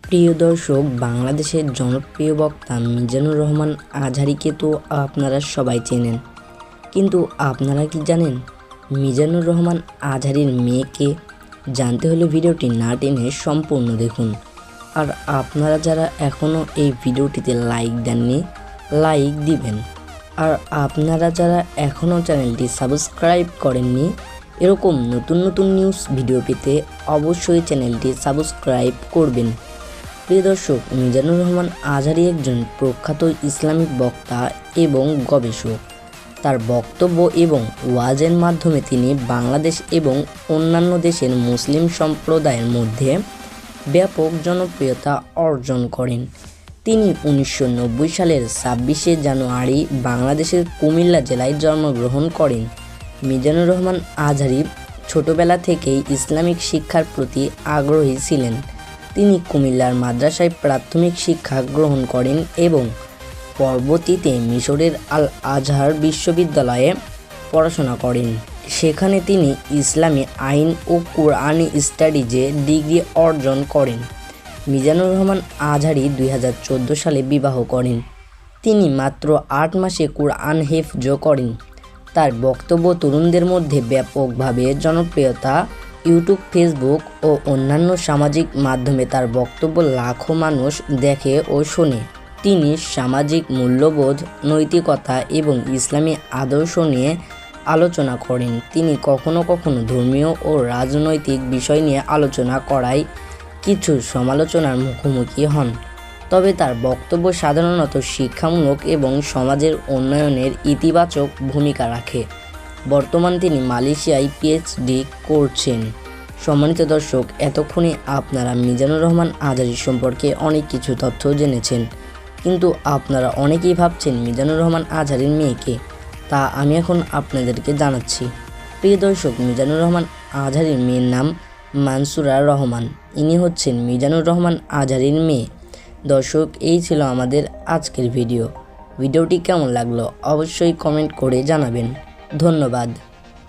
প্রিয় দর্শক, বাংলাদেশের জনপ্রিয় বক্তা মিজানুর রহমান আজহারীকে তো আপনারা সবাই চেনেন, কিন্তু আপনারা কি জানেন মিজানুর রহমান আজহারীর মেয়েকে? জানতে হলে ভিডিওটি না টেনে সম্পূর্ণ দেখুন। আর আপনারা যারা এখনও এই ভিডিওটিতে লাইক দেননি, লাইক দিবেন। আর আপনারা যারা এখনও চ্যানেলটি সাবস্ক্রাইব করেননি, এরকম নতুন নতুন নিউজ ভিডিও পেতে অবশ্যই চ্যানেলটি সাবস্ক্রাইব করবেন। প্রিয় দর্শক, মিজানুর রহমান আজহারী একজন প্রখ্যাত ইসলামিক বক্তা এবং গবেষক। তার বক্তব্য এবং ওয়াজের মাধ্যমে তিনি বাংলাদেশ এবং অন্যান্য দেশের মুসলিম সম্প্রদায়ের মধ্যে ব্যাপক জনপ্রিয়তা অর্জন করেন। তিনি 1990 সালের 26শে জানুয়ারি বাংলাদেশের কুমিল্লা জেলায় জন্মগ্রহণ করেন। মিজানুর রহমান আজহারী ছোটবেলা থেকেই ইসলামিক শিক্ষার প্রতি আগ্রহী ছিলেন। তিনি কুমিল্লার মাদ্রাসায় প্রাথমিক শিক্ষা গ্রহণ করেন এবং পরবর্তীতে মিশরের আল আজহার বিশ্ববিদ্যালয়ে পড়াশোনা করেন। সেখানে তিনি ইসলামী আইন ও কুরআনি স্টাডিজে ডিগ্রি অর্জন করেন। মিজানুর রহমান আজহারী 2014 সালে বিবাহ করেন। তিনি মাত্র 8 মাসে কুরআন হেফজ করেন। তার বক্তব্য তরুণদের মধ্যে ব্যাপকভাবে জনপ্রিয়তা। ইউটিউব, ফেসবুক ও অন্যান্য সামাজিক মাধ্যমে তার বক্তব্য লাখো মানুষ দেখে ও শোনে। তিনি সামাজিক মূল্যবোধ, নৈতিকতা এবং ইসলামী আদর্শ নিয়ে আলোচনা করেন। তিনি কখনো কখনো ধর্মীয় ও রাজনৈতিক বিষয় নিয়ে আলোচনা করায় কিছু সমালোচনার মুখোমুখি হন, তবে তার বক্তব্য সাধারণত শিক্ষামূলক এবং সমাজের উন্নয়নের ইতিবাচক ভূমিকা রাখে। বর্তমানে তিনি মালয়েশিয়ায় পিএইচডি করছেন। সম্মানিত দর্শক, এতক্ষণে আপনারা মিজানুর রহমান আজহারী সম্পর্কে অনেক কিছু তথ্য জেনেছেন, কিন্তু আপনারা অনেকেই ভাবছেন মিজানুর রহমান আজহারীর মেয়েকে। তা আমি এখন আপনাদেরকে জানাচ্ছি। প্রিয় দর্শক, মিজানুর রহমান আজহারীর মেয়ের নাম মানসুরা রহমান। ইনি হচ্ছেন মিজানুর রহমান আজহারীর মেয়ে। দর্শক, এই ছিল আমাদের আজকের ভিডিওটি কেমন লাগলো অবশ্যই কমেন্ট করে জানাবেন। ধন্যবাদ।